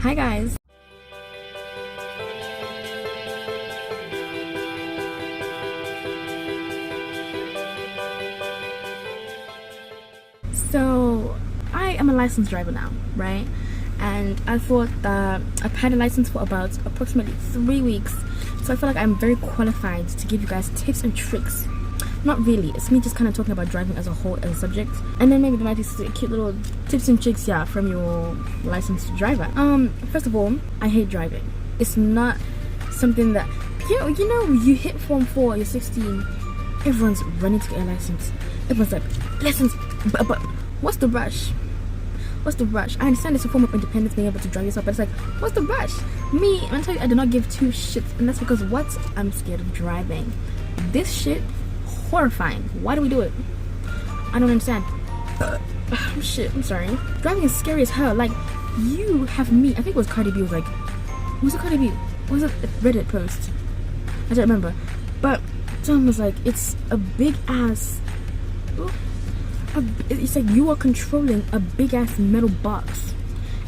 Hi guys. So I am a licensed driver now, right? And I thought that I've had a license for about approximately 3 weeks, so I feel like I'm very qualified to give you guys tips and tricks. Not really, it's me just kind of talking about driving as a whole as a subject, and then maybe there might be some cute little tips and tricks, yeah, from your licensed driver. First of all, I hate driving. It's not something that you hit form 4, you're 16, everyone's running to get a license. Everyone's like, license, but what's the rush? What's the rush? I understand it's a form of independence, being able to drive yourself, but it's like, what's the rush? Me, I'm gonna tell you, I do not give two shits, and that's because what? I'm scared of driving. This shit, horrifying. Why do we do it? I don't understand. Shit, I'm sorry. Driving is scary as hell. Like, you have me. I think it was Cardi B was like, was it Cardi B? Was it a Reddit post? I don't remember. But someone was like, it's a big ass. It's like you are controlling a big ass metal box,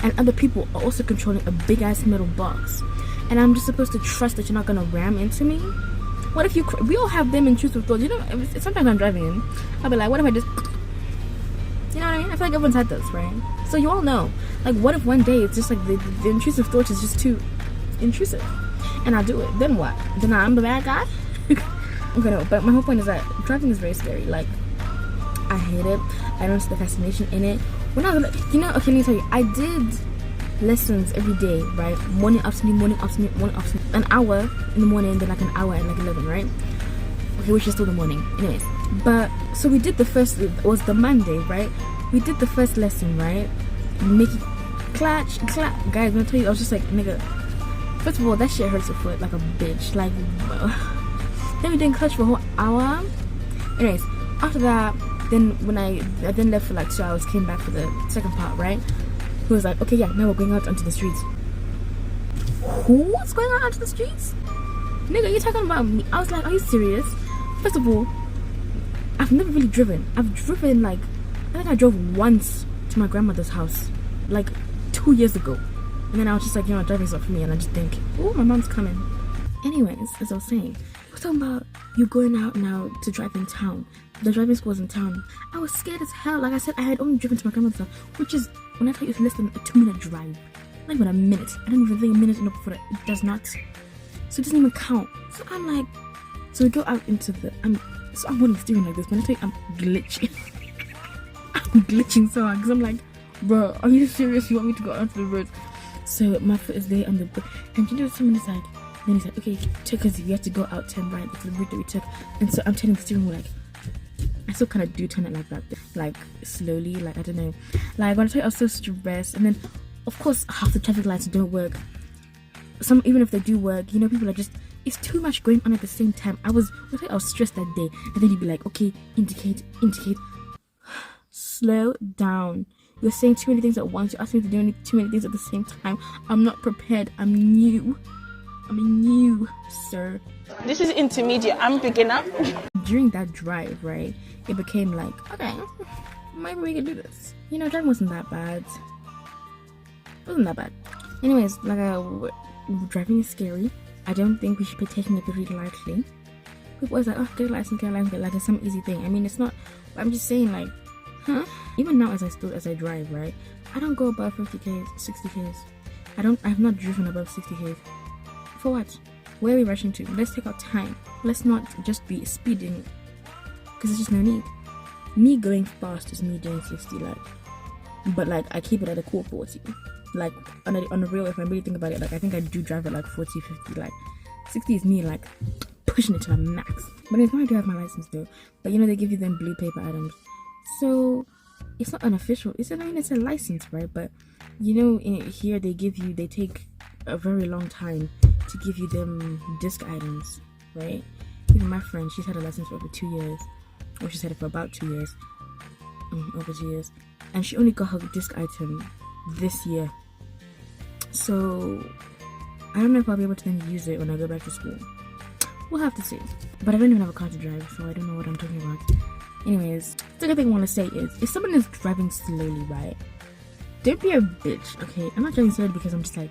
and other people are also controlling a big ass metal box, and I'm just supposed to trust that you're not gonna ram into me. What if you? We all have them intrusive thoughts. You know, sometimes I'm driving in, I'll be like, what if I just? You know what I mean? I feel like everyone's had this, right? So you all know, like, what if one day it's just like the intrusive thought is just too intrusive, and I do it? Then what? Then I'm the bad guy? Okay, no. But my whole point is that driving is very scary. Like, I hate it. I don't see the fascination in it. When I was like, okay, let me tell you, I did lessons every day, right? Morning, afternoon, morning, afternoon, morning, afternoon. An hour in the morning, then like an hour at like 11, right? Okay, which is still the morning. Anyways, but so we did the first. It was the Monday, right? We did the first lesson, right? Make it clutch, clap, guys. When I tell you, I was just like, nigga. First of all, that shit hurts your foot like a bitch. Like, then we didn't clutch for a whole hour. Anyways, after that. Then when I then left for like 2 hours, came back for the second part, right? He was like, okay, yeah, now we're going out onto the streets. Who's going out onto the streets? Nigga, you talking about me? I was like, are you serious? First of all, I've never really driven. I've driven like, I think I drove once to my grandmother's house, like 2 years ago. And then I was just like, driving's not for me. And I just think, oh, my mom's coming. Anyways, as I was saying, we're talking about you going out now to drive in town. The driving school was in town. I was scared as hell. Like I said, I had only driven to my grandmother's house, which is, when I tell you, it's less than a 2-minute drive. Not even a minute. I don't even think a minute enough for that. It does not. So it doesn't even count. So I'm like, so we go out into the, I'm holding steering like this. When I tell you, I'm glitching. I'm glitching so hard because I'm like, bro, are you serious? You want me to go onto the road? So my foot is there on the, and you know, someone is like, then he's like, okay, because you have to go out 10 right. It's the route that we took. And so I'm turning the steering wheel like, I still kind of do turn it like that, like slowly, like I don't know, like when I tell you I was so stressed. And then of course half the traffic lights don't work. Some, even if they do work, people are just, it's too much going on at the same time. I was stressed that day. And then you'd be like, okay, indicate, slow down. You're saying too many things at once. You're asking me to do too many things at the same time. I'm not prepared. I'm new, sir. This is intermediate. I'm beginner. During that drive, right, it became like, okay, maybe we can do this. Driving wasn't that bad. It wasn't that bad. Anyways, like, driving is scary. I don't think we should be taking it really lightly. People always like, oh, get a license, like it's some easy thing. I mean, it's not. I'm just saying, like, huh? Even now, as I drive, right, I don't go above 50 k's, 60 k's. I have not driven above 60 k's. For what? Where are we rushing to? Let's take our time. Let's not just be speeding, because there's just no need. Me going fast is me doing 60, like, but like I keep it at a cool 40. Like on the real, if I really think about it, like I think I do drive at like 40, 50. Like 60 is me like pushing it to the max. But it's not, I do have my license though. But they give you them blue paper items, so it's not unofficial. It's a license, right? But here they take a very long time to give you them disc items, right? Even my friend, she's had a license for over 2 years, or she's had it for about 2 years, over 2 years, and she only got her disc item this year. So I don't know if I'll be able to then use it when I go back to school. We'll have to see. But I don't even have a car to drive, so I don't know what I'm talking about. Anyways, the other thing I want to say is, if someone is driving slowly, right, don't be a bitch, okay? I'm not driving slowly because I'm just like,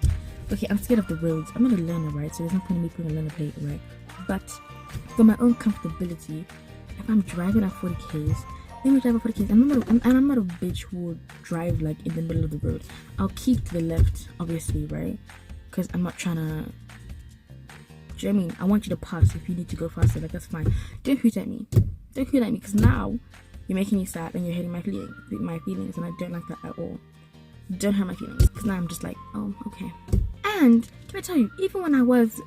okay, I'm scared of the roads. I'm not a learner, right? So there's no point in me putting a learner plate, right? But for my own comfortability, if I'm driving at 40 k's, let me drive at 40 k's. I'm not a bitch who will drive like in the middle of the road. I'll keep to the left, obviously, right? Because I'm not trying to. Do you know what I mean? I want you to pass if you need to go faster. Like, that's fine. Don't hoot at me. Don't hoot at me, because now you're making me sad and you're hurting my feelings, and I don't like that at all. Don't hurt my feelings, because now I'm just like, oh, okay. And can I tell you, even when I was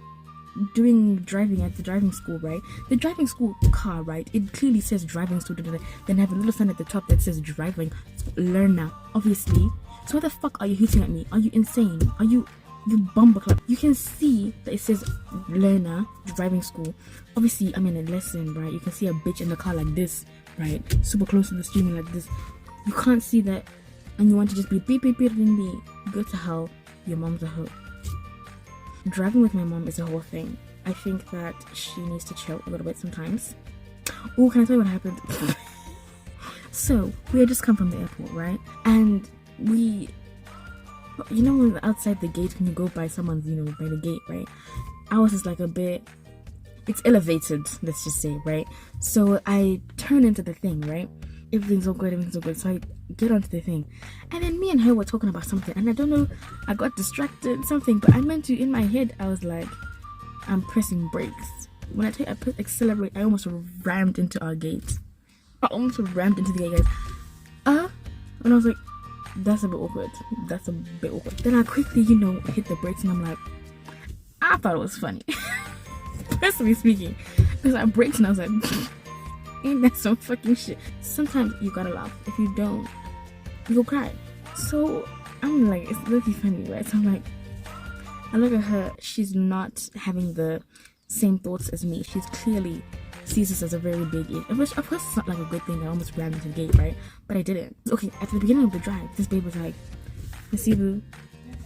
driving at the driving school, right? The driving school car, right? It clearly says driving school. Then they have a little sign at the top that says driving learner, obviously. So why the fuck are you hooting at me? Are you insane? Are you bumbleclap? You can see that it says learner driving school. Obviously, I'm in a lesson, right? You can see a bitch in the car like this, right? Super close to the streaming like this. You can't see that, and you want to just be beep beep beep beep beep. Go to hell. Your mom's a hoe. Driving with my mom is a whole thing. I think that she needs to chill a little bit sometimes. Oh, can I tell you what happened? So we had just come from the airport, right? And when outside the gate, when you go by someone's, by the gate, right? I was just like a bit, it's elevated, let's just say, right? So I turn into the thing, right? Everything's all good. So I get onto the thing, and then me and her were talking about something, and I don't know, I got distracted, something, but I meant to, in my head, I was like, I'm pressing brakes. When I put accelerate, I almost rammed into our gate. I almost rammed into the gate, guys. And I was like, that's a bit awkward. Then I quickly, hit the brakes, and I'm like, I thought it was funny. Personally speaking, because I braked and I was like, ain't that some fucking shit? Sometimes you gotta laugh. If you don't, you'll cry. So I'm like, it's really funny, right? So I'm like, I look at her, she's not having the same thoughts as me. She's clearly sees this as a very big issue. Which, of course, it's not like a good thing. I almost rammed into the gate, right? But I didn't. Okay, at the beginning of the drive, this babe was like, Nasibu,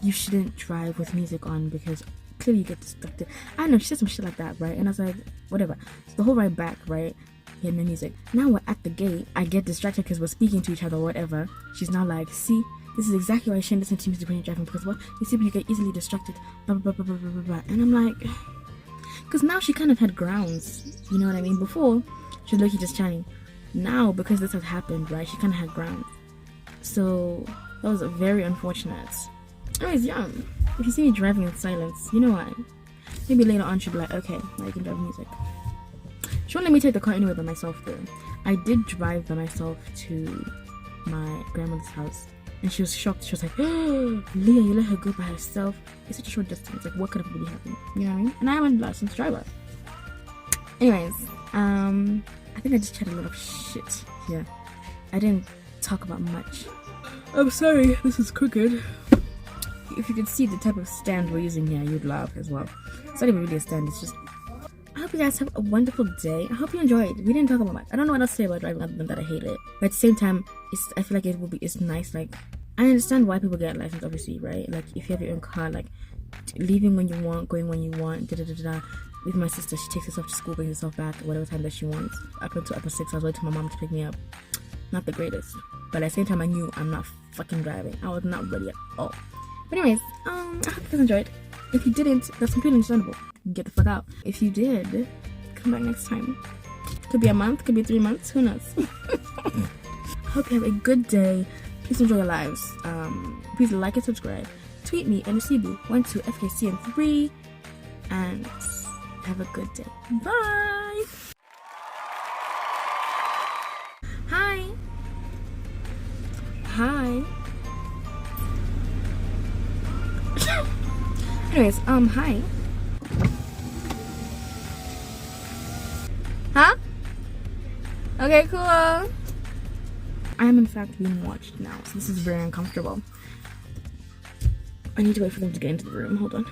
you shouldn't drive with music on because clearly you get distracted. I don't know, she said some shit like that, right? And I was like, whatever. So the whole ride back, right? Yeah, no music. Now we're at the gate. I get distracted because we're speaking to each other or whatever. She's now like, see, this is exactly why I shouldn't listen to music when you're driving, because what? You see, you get easily distracted. Blah, blah, blah, blah, blah, blah, blah. And I'm like, because now she kind of had grounds. You know what I mean? Before, she was lucky just chatting. Now, because this has happened, right? She kind of had grounds. So that was very unfortunate. Anyways, yeah. If you see me driving in silence, you know why? Maybe later on she'll be like, okay, now you can drive music. She won't let me take the car anywhere by myself though. I did drive by myself to my grandmother's house, and she was shocked. She was like, oh, Leah, you let her go by herself? It's such a short distance. Like, what could have really happened? You know what I mean? And I am a licensed driver. Anyways, I think I just chatted a lot of shit here. I didn't talk about much. I'm sorry, this is crooked. If you could see the type of stand we're using here, you'd laugh as well. It's not even really a stand, it's just... I hope you guys have a wonderful day. I hope you enjoyed. We didn't talk about much. I don't know what else to say about driving other than that I hate it. But at the same time, I feel like it's nice. Like, I understand why people get a license, obviously, right? Like, if you have your own car, like, leaving when you want, going when you want, da-da-da-da. With my sister, she takes herself to school, brings herself back at whatever time that she wants. Up until upper 6, I was waiting for my mom to pick me up. Not the greatest. But at the same time, I knew I'm not fucking driving. I was not ready at all. But anyways, I hope you guys enjoyed. If you didn't, that's completely understandable. Get the fuck out. If you did, come back next time. Could be a month, could be 3 months, who knows? Hope you have a good day. Please enjoy your lives. Please like and subscribe. Tweet me and Nasibu12FKCN3, and have a good day. Bye. Hi. Anyways, hi. Huh? Okay, cool. I am in fact being watched now, so this is very uncomfortable. I need to wait for them to get into the room. Hold on.